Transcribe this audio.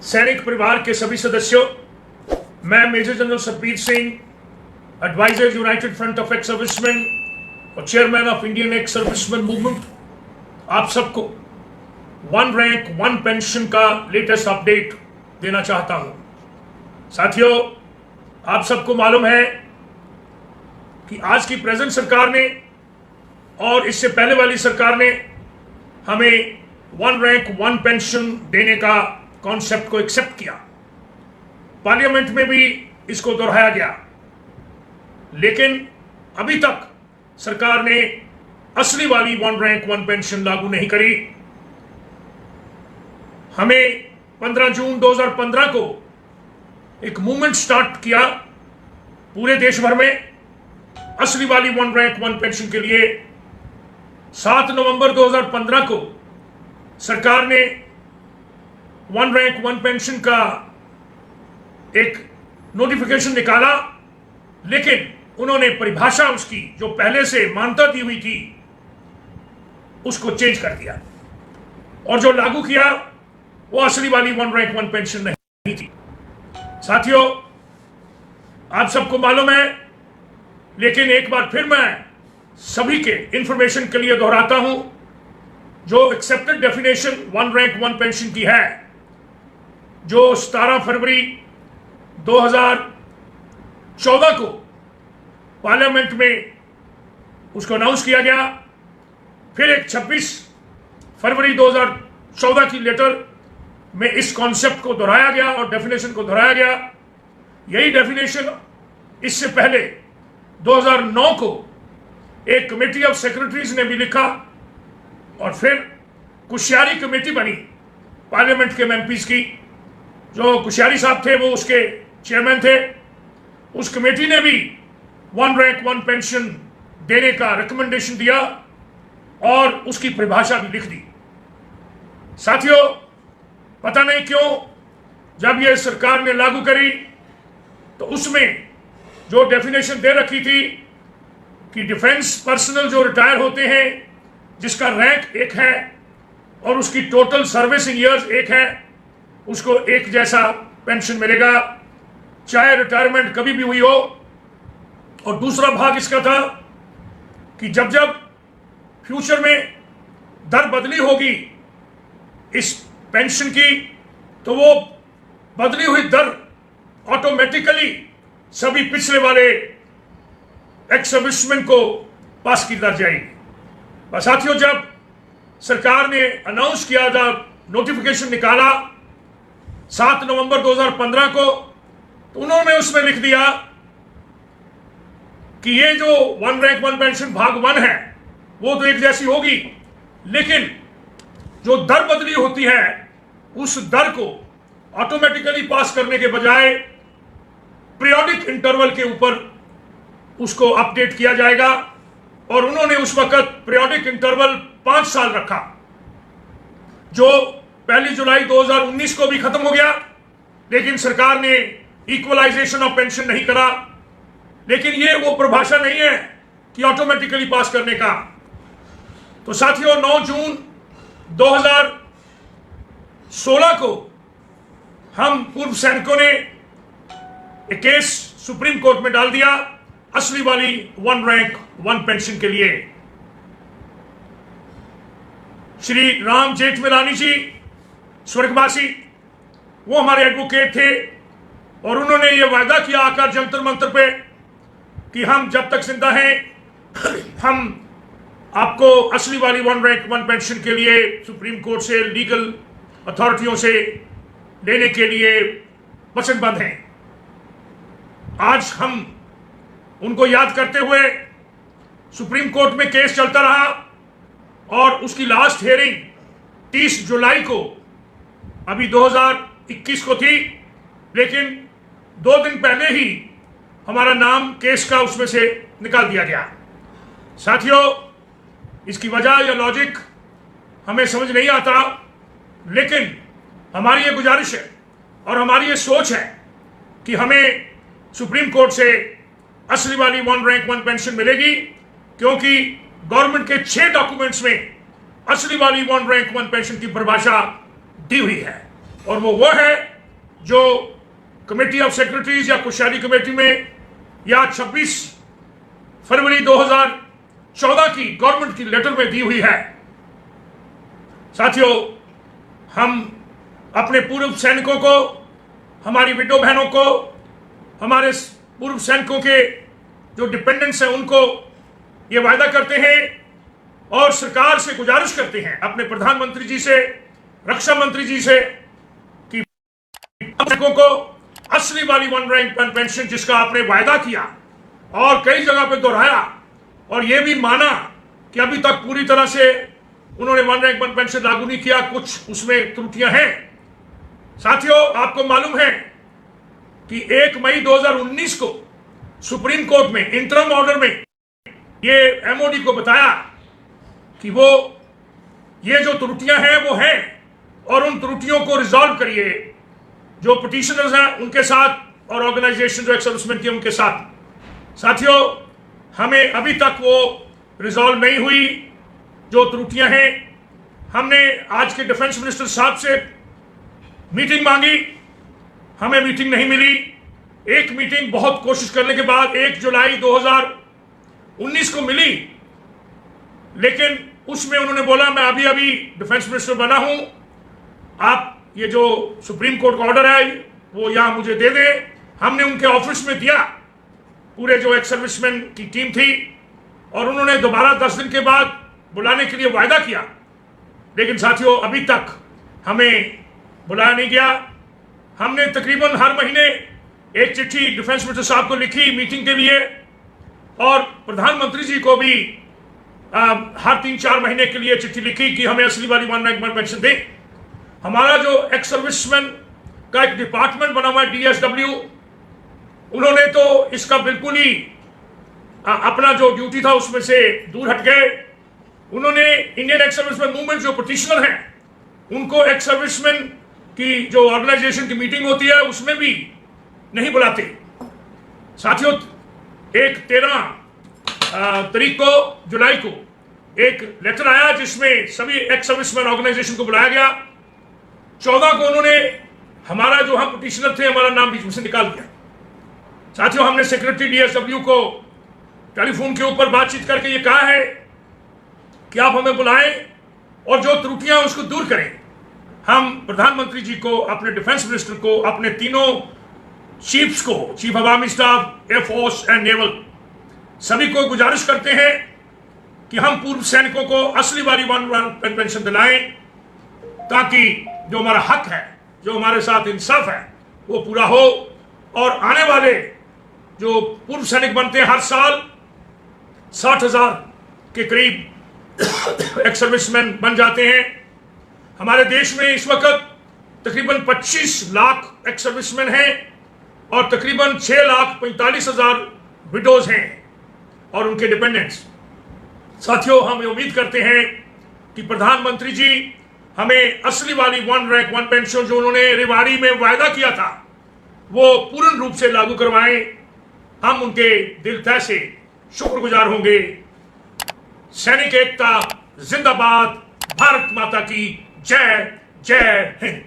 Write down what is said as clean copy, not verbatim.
सैनिक परिवार के सभी सदस्यों, मैं major general Satbir Singh, adviser United Front of ex serviceman और chairman of Indian ex serviceman movement, आप सबको वन रैंक वन पेंशन का लेटेस्ट अपडेट देना चाहता हूं। साथियों, आप सबको मालूम है कि आज की प्रेजेंट सरकार ने और इससे पहले वाली सरकार ने हमें वन रैंक वन पेंशन देने का कॉन्सेप्ट को एक्सेप्ट किया। पार्लियामेंट में भी इसको दोहराया गया, लेकिन अभी तक सरकार ने असली वाली वन रैंक वन पेंशन लागू नहीं करी। हमें 15 जून 2015 को एक मूवमेंट स्टार्ट किया पूरे देश भर में असली वाली वन रैंक वन पेंशन के लिए। 7 नवंबर 2015 को सरकार ने वन रैंक वन पेंशन का एक नोटिफिकेशन निकाला, लेकिन उन्होंने परिभाषा उसकी जो पहले से मान्यता दी हुई थी उसको चेंज कर दिया और जो लागू किया वो असली वाली वन रैंक वन पेंशन नहीं थी। साथियों, आप सबको मालूम है, लेकिन एक बार फिर मैं सभी के इंफॉर्मेशन के लिए दोहराता हूं, जो accepted definition one rank one pension की है, जो 17 फरवरी 2014 को पार्लियामेंट में उसको अनाउंस किया गया, फिर एक 26 फरवरी 2014 की लेटर में इस कॉन्सेप्ट को दोहराया गया और डेफिनेशन को दोहराया गया। यही डेफिनेशन इससे पहले 2009 को एक कमेटी ऑफ सेक्रेटरीज ने भी लिखा और फिर कुशियारी कमेटी बनी पार्लियामेंट के एमपीज की, जो कुशियारी साहब थे वो उसके चेयरमैन थे। उस कमेटी ने भी वन रैंक वन पेंशन देने का रिकमेंडेशन दिया और उसकी परिभाषा भी लिख दी। साथियों, पता नहीं क्यों जब ये सरकार ने लागू करी तो उसमें जो डेफिनेशन दे रखी थी कि डिफेंस पर्सनल जो रिटायर होते हैं, जिसका रैंक एक है और उसकी टोटल सर्विस इन ईयर्स एक है, उसको एक जैसा पेंशन मिलेगा चाहे रिटायरमेंट कभी भी हुई हो। और दूसरा भाग इसका था कि जब जब फ्यूचर में दर बदली होगी इस पेंशन की, तो वो बदली हुई दर ऑटोमेटिकली सभी पिछले वाले एक्स सर्विसमैन को पास की दर जाएगी। और साथियों, जब सरकार ने अनाउंस किया था, नोटिफिकेशन निकाला 7 नवंबर 2015 को, तो उन्होंने उसमें लिख दिया कि ये जो वन रैंक वन पेंशन भाग 1 है वो तो एक जैसी होगी, लेकिन जो दर बदली होती है उस दर को ऑटोमेटिकली पास करने के बजाय पीरियोडिक इंटरवल के ऊपर उसको अपडेट किया जाएगा। और उन्होंने उस वक्त पीरियोडिक इंटरवल 5 साल रखा, जो 1 जुलाई 2019 को भी खत्म हो गया, लेकिन सरकार ने इक्वलाइजेशन ऑफ पेंशन नहीं करा। लेकिन ये वो परिभाषा नहीं है कि ऑटोमेटिकली पास करने का। तो साथियों, 9 जून 2016 को हम पूर्व सैनिकों ने एक केस सुप्रीम कोर्ट में डाल दिया असली वाली वन रैंक वन पेंशन के लिए। श्री राम जेठमलानी जी स्वर्गवासी, वो हमारे एडवोकेट थे और उन्होंने ये वायदा किया आकर जंतर मंतर पे कि हम जब तक जिंदा हैं हम आपको असली वाली वन रैंक वन पेंशन के लिए सुप्रीम कोर्ट से लीगल अथॉरिटियों से लेने के लिए वचनबद्ध हैं। आज हम उनको याद करते हुए, सुप्रीम कोर्ट में केस चलता रहा और उसकी लास्ट हियरिंग 30 जुलाई को अभी 2021 को थी, लेकिन 2 दिन पहले ही हमारा नाम केस का उसमें से निकाल दिया गया। साथियों, इसकी वजह या लॉजिक हमें समझ नहीं आता, लेकिन हमारी ये गुजारिश है और हमारी ये सोच है कि हमें सुप्रीम कोर्ट से असली वाली वन रैंक वन पेंशन मिलेगी, क्योंकि गवर्नमेंट के 6 डॉक्यूमेंट्स में असली वाली वन रैंक वन पेंशन की परिभाषा दी हुई है और वो है जो कमेटी ऑफ सेक्रेटरीज या कुशारी कमेटी में या 26 फरवरी 2014 की गवर्नमेंट की लेटर में दी हुई है। साथियों, हम अपने पूर्व सैनिकों को, हमारी विडो बहनों को, हमारे पूर्व सैनिकों के जो डिपेंडेंट्स हैं उनको ये वायदा करते हैं और सरकार से गुजारिश करते हैं, अपने प्रधानमंत्री जी से, रक्षा मंत्री जी से, कि सैनिकों को असली वाली वन रैंक वन पेंशन जिसका आपने वायदा किया और कई जगह पे दोहराया और ये भी माना कि अभी तक पूरी तरह से उन्होंने वन रैंक वन पेंशन लागू नहीं किया, कुछ उसमें त्रुटियां हैं। साथियों, आपको मालूम है कि 1 मई 2019 को सुप्रीम कोर्ट में इंटरम ऑर्डर में ये एमओडी को बताया कि वो ये जो त्रुटियां हैं वो हैं और उन त्रुटियों को रिजॉल्व करिए, जो पिटिशनर्स हैं उनके साथ और ऑर्गेनाइजेशन जो एक्सर्विसमेन की उनके साथ। साथियों, हमें अभी तक वो रिजॉल्व नहीं हुई जो त्रुटियां हैं। हमने आज के डिफेंस मिनिस्टर साहब से मीटिंग मांगी, हमें मीटिंग नहीं मिली। एक मीटिंग बहुत कोशिश करने के बाद 1 जुलाई 2019 को मिली, लेकिन उसमें उन्होंने बोला मैं अभी अभी डिफेंस मिनिस्टर बना हूं, आप ये जो सुप्रीम कोर्ट का ऑर्डर है वो यहां मुझे दे दें। हमने उनके ऑफिस में दिया, पूरे जो एक्स सर्विसमैन की टीम थी, और उन्होंने दोबारा 10 दिन के बाद बुलाने के लिए वायदा किया, लेकिन साथियों अभी तक हमें बुलाया नहीं गया। हमने तकरीबन हर महीने एक चिट्ठी डिफेंस मिनिस्टर साहब को लिखी मीटिंग के लिए और प्रधानमंत्री जी को भी हर 3-4 महीने के लिए चिट्ठी लिखी कि हमें असली वाली वन रैंक वन पेंशन दें। हमारा जो एक्स सर्विसमैन का एक डिपार्टमेंट बना हुआ है DSW, उन्होंने तो इसका बिल्कुल ही अपना जो ड्यूटी था उसमें से दूर हट गए। उन्होंने इंडियन एक्स सर्विसमैन मूवमेंट जो पिटिशनर हैं उनको एक्स सर्विसमैन की जो ऑर्गेनाइजेशन की मीटिंग होती है उसमें भी नहीं बुलाते। साथियों, 13 तारीख को जुलाई को एक लेटर आया जिसमें सभी एक्स सर्विसमैन ऑर्गेनाइजेशन को बुलाया गया। 14 को उन्होंने हमारा जो हम पिटिशनर थे हमारा नाम बीच में से निकाल दिया। साथियों, हमने सेक्रेटरी DSW को टेलीफोन के ऊपर बातचीत करके ये कहा है कि आप हमें बुलाएं और जो त्रुटियां उसको दूर करें। हम प्रधानमंत्री जी को, अपने डिफेंस मिनिस्टर को, अपने तीनों चीफ्स को, chief of army staff, air force and naval, सभी को गुजारिश करते हैं कि हम पूर्व सैनिकों को असली वाली वन रैंक पेंशन दिलाएं ताकि जो हमारा हक है, जो हमारे साथ इंसाफ है वो पूरा हो और आने वाले जो पूर्व सैनिक बनते हैं हर साल 60,000 के करीब एक्स सर्विसमैन बन जाते हैं। हमारे देश में इस वक्त तकरीबन 25 लाख एक्स सर्विसमैन हैं और तकरीबन 6,45,000 विडोज हैं और उनके डिपेंडेंट्स। साथियों, हम उम्मीद करते हैं कि प्रधानमंत्री जी हमें असली वाली वन रैंक वन पेंशन जो उन्होंने रेवाड़ी में वायदा किया था वो पूर्ण रूप से लागू करवाएं। हम उनके दिल तह से शुक्रगुजार होंगे। सैनिक एकता जिंदाबाद। भारत माता की जय जय हिंद।